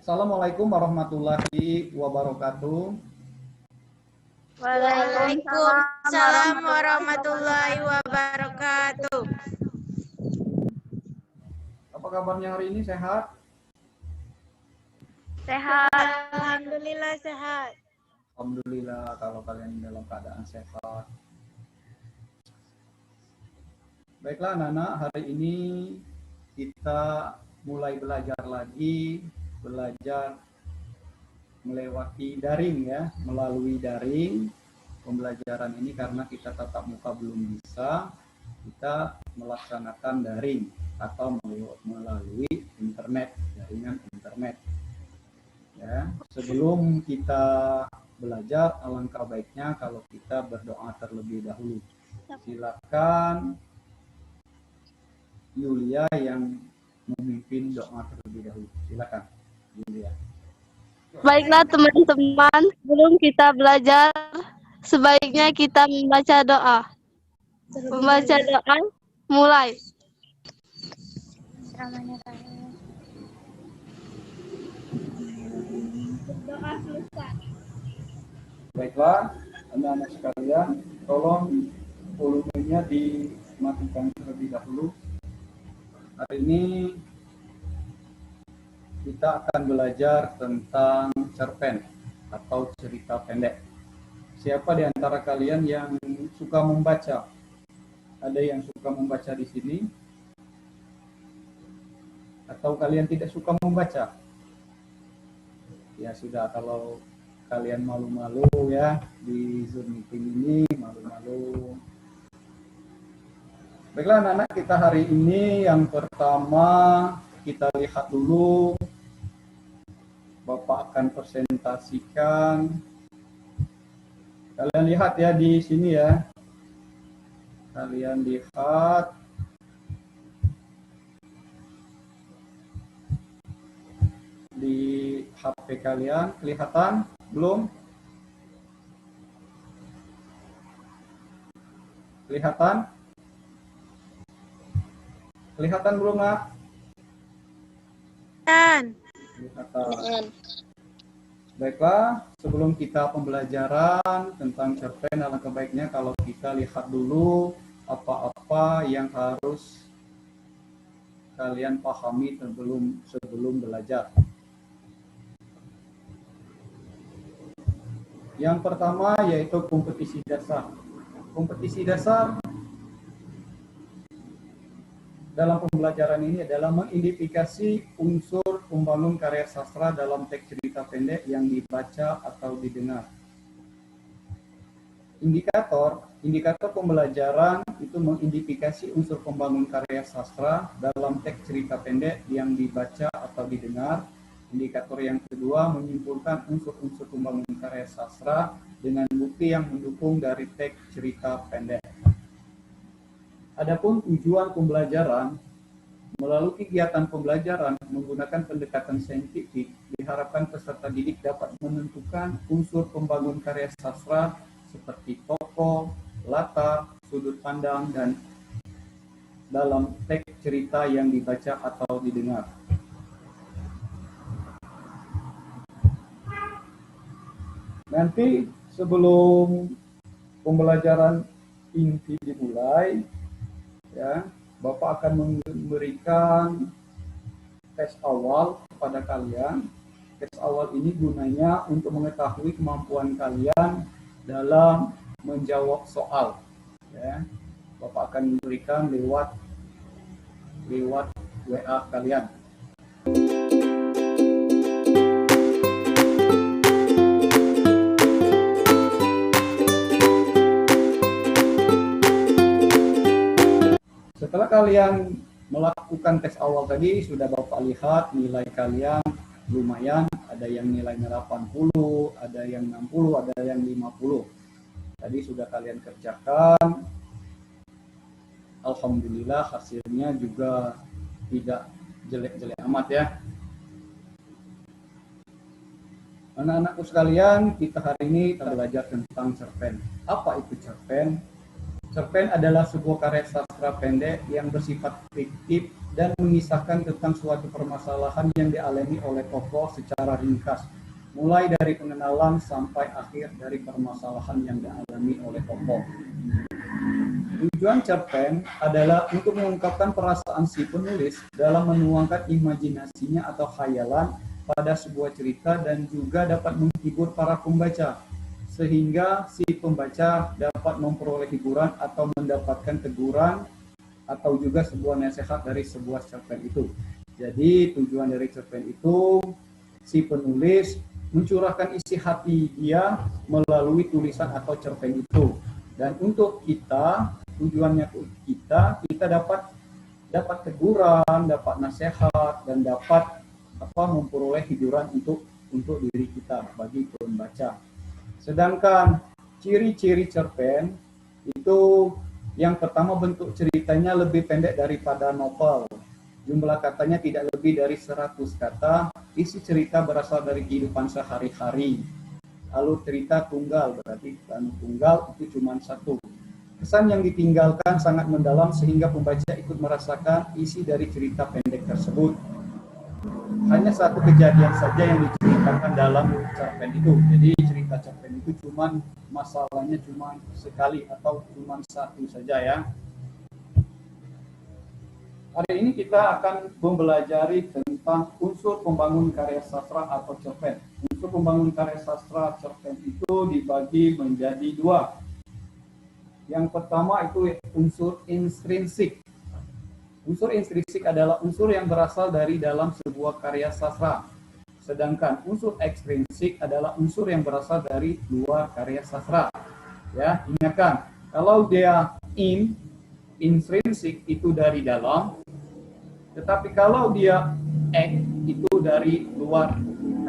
Assalamualaikum warahmatullahi wabarakatuh. Waalaikumsalam warahmatullahi wabarakatuh. Apa kabarnya hari ini? Sehat? Sehat. Alhamdulillah sehat. Alhamdulillah kalau kalian dalam keadaan sehat. Baiklah anak-anak, hari ini kita mulai belajar lagi, belajar melewati daring ya, melalui daring pembelajaran ini karena kita tatap muka belum bisa, kita melaksanakan daring atau melalui internet, jaringan internet. Ya, sebelum kita belajar, alangkah baiknya kalau kita berdoa terlebih dahulu. Silakan Yulia yang memimpin doa terlebih dahulu. Silakan Yulia. Baiklah teman-teman, sebelum kita belajar, sebaiknya kita membaca doa. Membaca doa, mulai. Doa selesai. Baiklah, anak-anak sekalian, tolong volumenya dimatikan terlebih dahulu. Hari ini kita akan belajar tentang cerpen atau cerita pendek. Siapa di antara kalian yang suka membaca? Ada yang suka membaca di sini? Atau kalian tidak suka membaca? Ya sudah, kalau kalian malu-malu ya di Zoom meeting ini, malu-malu. Baiklah anak-anak, kita hari ini yang pertama kita lihat dulu. Bapak akan presentasikan. Kalian lihat ya di sini ya. Kalian lihat. Di HP kalian kelihatan belum? Kelihatan? Kelihatan belum, Nak? Kelihatan. Baiklah, sebelum kita pembelajaran tentang cerpen, alangkah baiknya kalau kita lihat dulu apa-apa yang harus kalian pahami sebelum belajar. Yang pertama yaitu kompetisi dasar. Kompetisi dasar dalam pembelajaran ini adalah mengidentifikasi unsur pembangun karya sastra dalam teks cerita pendek yang dibaca atau didengar. Indikator pembelajaran itu mengidentifikasi unsur pembangun karya sastra dalam teks cerita pendek yang dibaca atau didengar. Indikator yang kedua menyimpulkan unsur-unsur pembangun karya sastra dengan bukti yang mendukung dari teks cerita pendek. Adapun tujuan pembelajaran, melalui kegiatan pembelajaran menggunakan pendekatan saintifik, diharapkan peserta didik dapat menentukan unsur pembangun karya sastra seperti tokoh, latar, sudut pandang, dan dalam teks cerita yang dibaca atau didengar. Nanti sebelum pembelajaran inti dimulai, ya, Bapak akan memberikan tes awal kepada kalian. Tes awal ini gunanya untuk mengetahui kemampuan kalian dalam menjawab soal. Ya, Bapak akan memberikan lewat WA kalian. Setelah kalian melakukan tes awal tadi, sudah Bapak lihat nilai kalian lumayan, ada yang nilainya 80, ada yang 60, ada yang 50. Tadi sudah kalian kerjakan. Alhamdulillah hasilnya juga tidak jelek-jelek amat ya. Anak-anakku sekalian, kita hari ini belajar tentang cerpen. Apa itu cerpen? Cerpen adalah sebuah karya sastra pendek yang bersifat fiktif dan mengisahkan tentang suatu permasalahan yang dialami oleh tokoh secara ringkas, mulai dari pengenalan sampai akhir dari permasalahan yang dialami oleh tokoh. Tujuan cerpen adalah untuk mengungkapkan perasaan si penulis dalam menuangkan imajinasinya atau khayalan pada sebuah cerita dan juga dapat menghibur para pembaca, sehingga si pembaca dapat memperoleh hiburan atau mendapatkan teguran atau juga sebuah nasihat dari sebuah cerpen itu. Jadi tujuan dari cerpen itu si penulis mencurahkan isi hati dia melalui tulisan atau cerpen itu. Dan untuk kita, tujuannya kita dapat teguran, dapat nasihat, dan dapat memperoleh hiburan untuk diri kita bagi pembaca. Sedangkan ciri-ciri cerpen itu yang pertama, bentuk ceritanya lebih pendek daripada novel. Jumlah katanya tidak lebih dari 100 kata. Isi cerita berasal dari kehidupan sehari-hari. Alur cerita tunggal, berarti kan tunggal itu cuma satu. Kesan yang ditinggalkan sangat mendalam sehingga pembaca ikut merasakan isi dari cerita pendek tersebut. Hanya satu kejadian saja yang diceritakan dalam cerpen itu. Jadi cerita cerpen itu masalahnya cuma sekali atau cuma satu saja ya. Hari ini kita akan mempelajari tentang unsur pembangun karya sastra atau cerpen. Unsur pembangun karya sastra cerpen itu dibagi menjadi dua. Yang pertama itu unsur intrinsik. Unsur intrinsik adalah unsur yang berasal dari dalam sebuah karya sastra. Sedangkan unsur ekstrinsik adalah unsur yang berasal dari luar karya sastra. Ya, ingatkan, kalau dia intrinsik itu dari dalam, tetapi kalau dia ek itu dari luar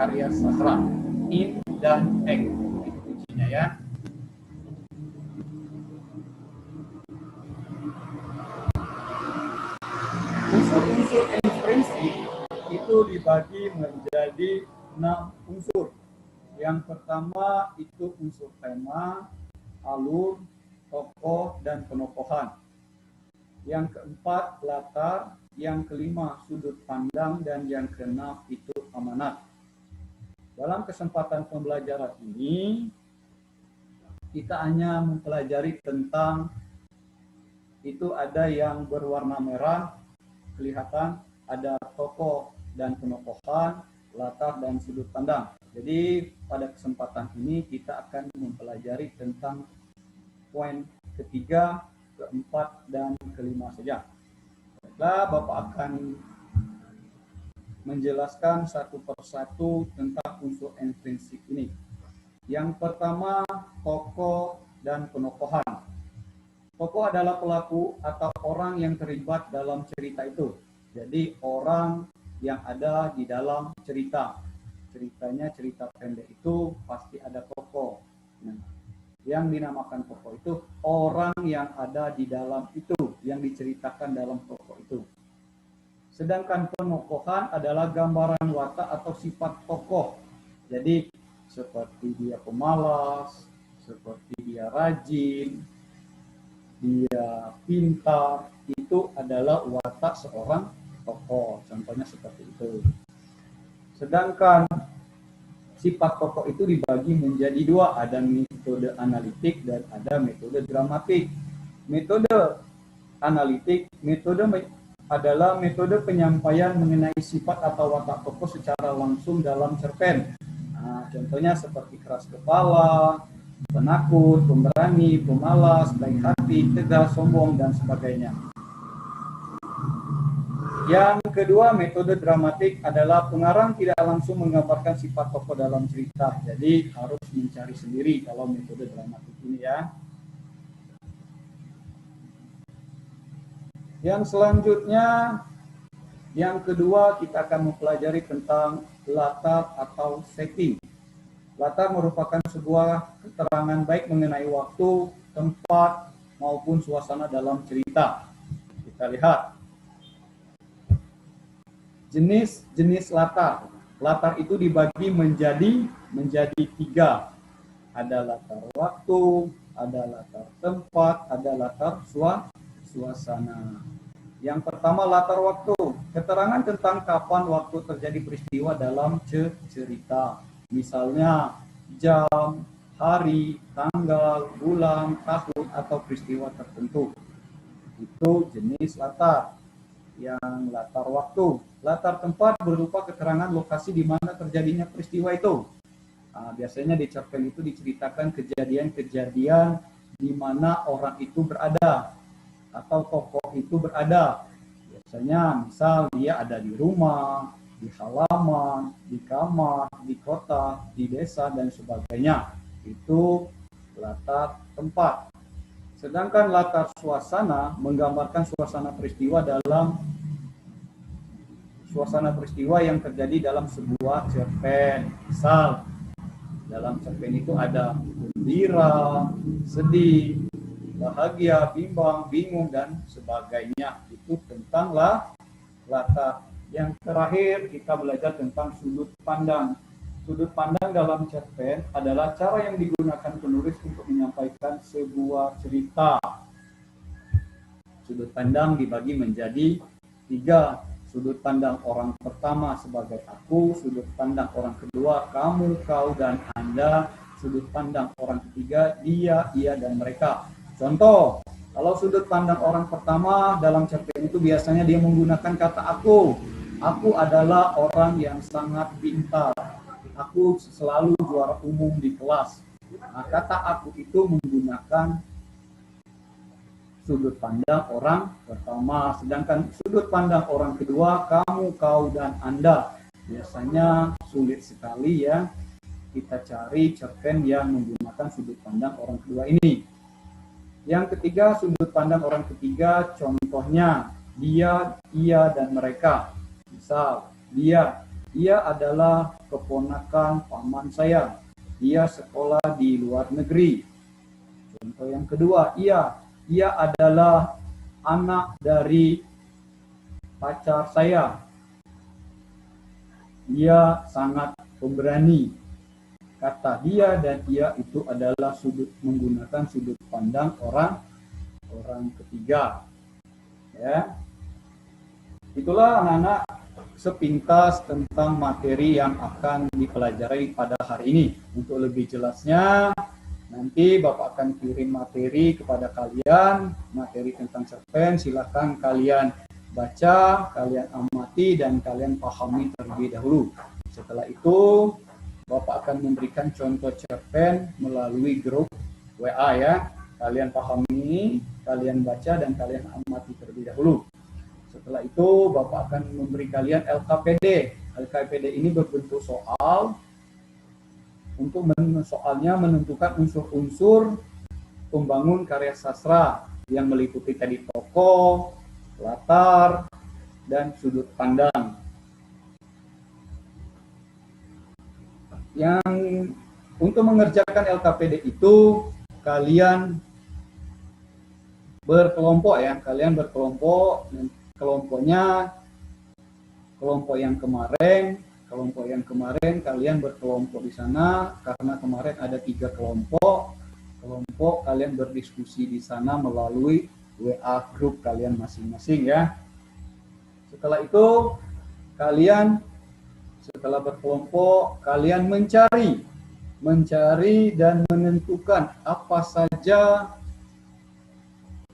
karya sastra. In dan ek itu kuncinya ya. Unsur-unsur intrinsik itu dibagi menjadi 6 unsur. Yang pertama itu unsur tema, alur, tokoh, dan penokohan. Yang keempat latar, yang kelima sudut pandang, dan yang keenam itu amanat. Dalam kesempatan pembelajaran ini kita hanya mempelajari tentang itu ada yang berwarna merah, kelihatan ada tokoh dan penokohan, latar dan sudut pandang. Jadi pada kesempatan ini kita akan mempelajari tentang poin ketiga, keempat, dan kelima saja. Bapak akan menjelaskan satu persatu tentang unsur intrinsik ini. Yang pertama, tokoh dan penokohan. Tokoh adalah pelaku atau orang yang terlibat dalam cerita itu. Jadi orang yang ada di dalam cerita. Ceritanya cerita pendek itu pasti ada tokoh. Nah, yang dinamakan tokoh itu orang yang ada di dalam itu, yang diceritakan dalam tokoh itu. Sedangkan penokohan adalah gambaran watak atau sifat tokoh. Jadi seperti dia pemalas, seperti dia rajin, dia pintar, itu adalah watak seorang tokoh. Contohnya seperti itu. Sedangkan sifat tokoh itu dibagi menjadi dua, ada metode analitik dan ada metode dramatik. Metode analitik, adalah metode penyampaian mengenai sifat atau watak tokoh secara langsung dalam cerpen. Nah, contohnya seperti keras kepala, penakut, pemberani, pemalas, baik hati, tegas, sombong, dan sebagainya. Yang kedua, metode dramatik adalah pengarang tidak langsung menggambarkan sifat tokoh dalam cerita. Jadi harus mencari sendiri kalau metode dramatik ini ya. Yang selanjutnya, yang kedua kita akan mempelajari tentang latar atau setting. Latar merupakan sebuah keterangan baik mengenai waktu, tempat, maupun suasana dalam cerita. Kita lihat. Jenis latar. Latar itu dibagi menjadi 3. Ada latar waktu, ada latar tempat, ada latar suasana. Yang pertama latar waktu, keterangan tentang kapan waktu terjadi peristiwa dalam cerita. Misalnya jam, hari, tanggal, bulan, tahun, atau peristiwa tertentu. Itu jenis latar. Yang latar waktu. Latar tempat berupa keterangan lokasi di mana terjadinya peristiwa itu. Nah, biasanya di cerpen itu diceritakan kejadian-kejadian di mana orang itu berada atau tokoh itu berada. Biasanya misal dia ada di rumah, di halaman, di kamar, di kota, di desa, dan sebagainya. Itu latar tempat. Sedangkan latar suasana menggambarkan suasana peristiwa yang terjadi dalam sebuah cerpen. Misal, dalam cerpen itu ada gembira, sedih, bahagia, bimbang, bingung, dan sebagainya. Itu tentang latar. Yang terakhir kita belajar tentang sudut pandang. Sudut pandang dalam cerpen adalah cara yang digunakan penulis untuk menyampaikan sebuah cerita. Sudut pandang dibagi menjadi 3. Sudut pandang orang pertama sebagai aku, sudut pandang orang kedua kamu, kau, dan Anda, sudut pandang orang ketiga dia, ia, dan mereka. Contoh, kalau sudut pandang orang pertama dalam cerpen itu biasanya dia menggunakan kata aku. Aku adalah orang yang sangat pintar. Aku selalu juara umum di kelas. Nah, kata aku itu menggunakan sudut pandang orang pertama. Sedangkan sudut pandang orang kedua, kamu, kau, dan Anda. Biasanya sulit sekali ya kita cari cerpen yang menggunakan sudut pandang orang kedua ini. Yang ketiga, sudut pandang orang ketiga, contohnya dia, ia, dan mereka. Misal, dia adalah keponakan paman saya. Dia sekolah di luar negeri. Contoh yang kedua, ia adalah anak dari pacar saya. Dia sangat pemberani. Kata dia dan ia itu adalah menggunakan sudut pandang orang ketiga. Ya. Itulah anak-anak sepintas tentang materi yang akan dipelajari pada hari ini. Untuk lebih jelasnya, nanti Bapak akan kirim materi kepada kalian, materi tentang cerpen. Silakan kalian baca, kalian amati, dan kalian pahami terlebih dahulu. Setelah itu, Bapak akan memberikan contoh cerpen melalui grup WA ya. Kalian pahami, kalian baca, dan kalian amati terlebih dahulu. Setelah itu, Bapak akan memberi kalian LKPD. LKPD ini berbentuk soal. Untuk soalnya menentukan unsur-unsur pembangun karya sastra yang meliputi tadi tokoh, latar, dan sudut pandang. Yang untuk mengerjakan LKPD itu kalian berkelompok ya, kalian berkelompok. Kelompoknya kelompok yang kemarin kalian berkelompok di sana karena kemarin ada 3 kelompok kalian berdiskusi di sana melalui WA grup kalian masing-masing ya. Setelah itu kalian setelah berkelompok kalian mencari dan menentukan apa saja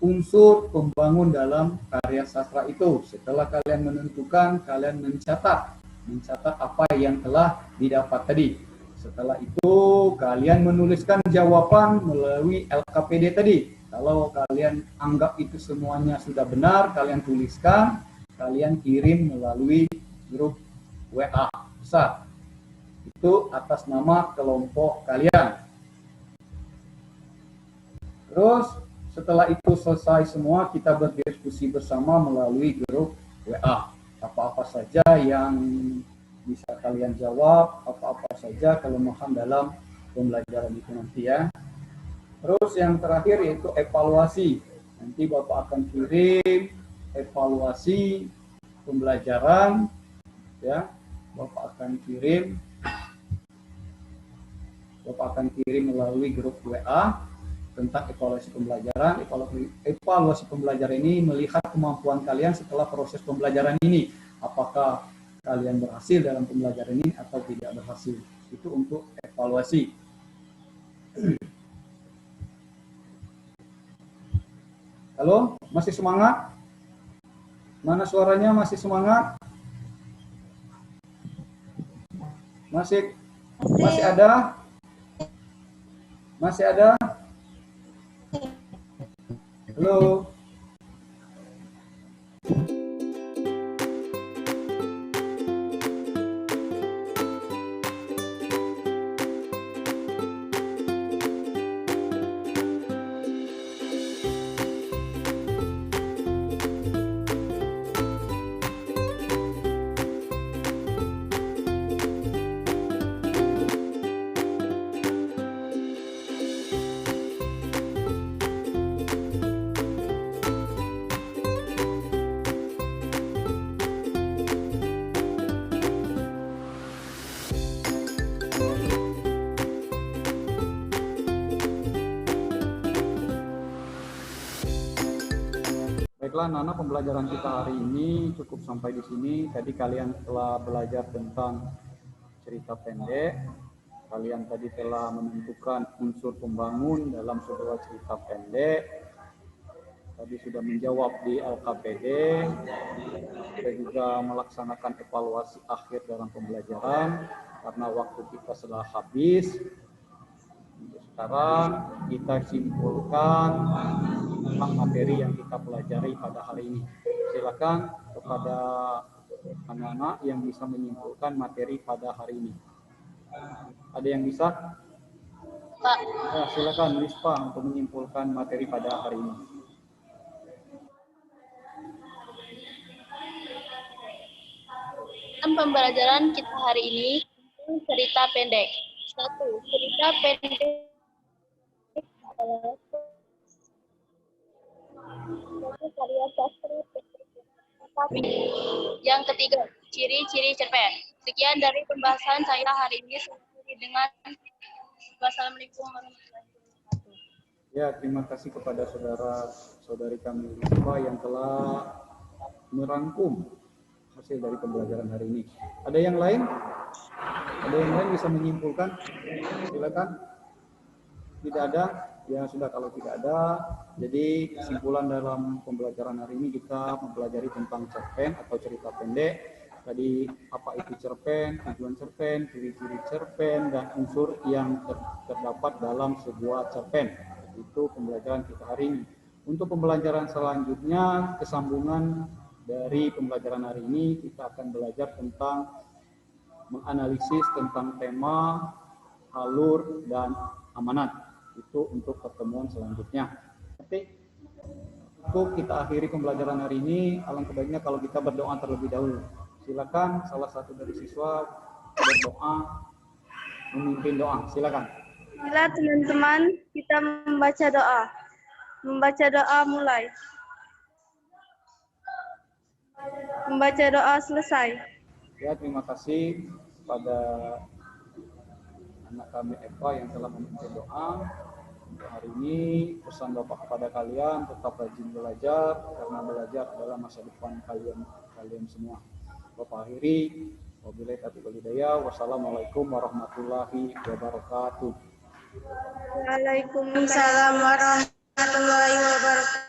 unsur pembangun dalam karya sastra itu. Setelah kalian menentukan, kalian mencatat apa yang telah didapat tadi. Setelah itu, kalian menuliskan jawaban melalui LKPD tadi. Kalau kalian anggap itu semuanya sudah benar, kalian tuliskan, kalian kirim melalui grup WA besar. Itu atas nama kelompok kalian. Terus, setelah itu selesai semua, kita berdiskusi bersama melalui grup WA. Apa-apa saja yang bisa kalian jawab, apa-apa saja kelemahan dalam pembelajaran itu nanti ya. Terus yang terakhir yaitu evaluasi. Nanti Bapak akan kirim evaluasi pembelajaran ya. Bapak akan kirim melalui grup WA. tentang evaluasi pembelajaran. Evaluasi pembelajaran ini melihat kemampuan kalian setelah proses pembelajaran ini. Apakah kalian berhasil dalam pembelajaran ini atau tidak berhasil. Itu untuk evaluasi. Halo, masih semangat? Mana suaranya, masih semangat? Masih ada? Masih ada? Halo? Baiklah, Nana, pembelajaran kita hari ini cukup sampai di sini. Tadi kalian telah belajar tentang cerita pendek. Kalian tadi telah menentukan unsur pembangun dalam sebuah cerita pendek. Tadi sudah menjawab di LKPD. Kita juga melaksanakan evaluasi akhir dalam pembelajaran karena waktu kita sudah habis. Sekarang kita simpulkan tentang materi yang kita pelajari pada hari ini. Silakan kepada anak-anak yang bisa menyimpulkan materi pada hari ini. Ada yang bisa? Pak. Ya, silakan Rispa untuk menyimpulkan materi pada hari ini. Dalam pembelajaran kita hari ini cerita pendek. 1. Cerita pendek adalah suatu karya sastra pendek. Yang ketiga, ciri-ciri cerpen. Sekian dari pembahasan saya hari ini. Dengan wassalamualaikum warahmatullahi wabarakatuh. Ya, terima kasih kepada saudara-saudari kami Rispa yang telah merangkum hasil dari pembelajaran hari ini. Ada yang lain? Ada yang lain bisa menyimpulkan? Silakan. Tidak ada? Ya sudah, kalau tidak ada. Jadi kesimpulan dalam pembelajaran hari ini kita mempelajari tentang cerpen atau cerita pendek. Tadi apa itu cerpen, tujuan cerpen, ciri-ciri cerpen, dan unsur yang terdapat dalam sebuah cerpen. Itu pembelajaran kita hari ini. Untuk pembelajaran selanjutnya, kesambungan dari pembelajaran hari ini, kita akan belajar tentang menganalisis tentang tema, alur, dan amanat. Itu untuk pertemuan selanjutnya. Oke, untuk kita akhiri pembelajaran hari ini, alangkah baiknya kalau kita berdoa terlebih dahulu. Silakan salah satu dari siswa berdoa, memimpin doa. Silakan. Bila teman-teman kita membaca doa. Membaca doa mulai. Membaca doa selesai. Ya, terima kasih pada anak kami Eva yang telah memimpin doa. Untuk hari ini pesan Bapak kepada kalian, tetap rajin belajar karena belajar adalah masa depan kalian semua. Bapak akhiri, wabillahi taufiq wal hidayah. Wassalamualaikum warahmatullahi wabarakatuh. Waalaikumsalam warahmatullahi wabarakatuh.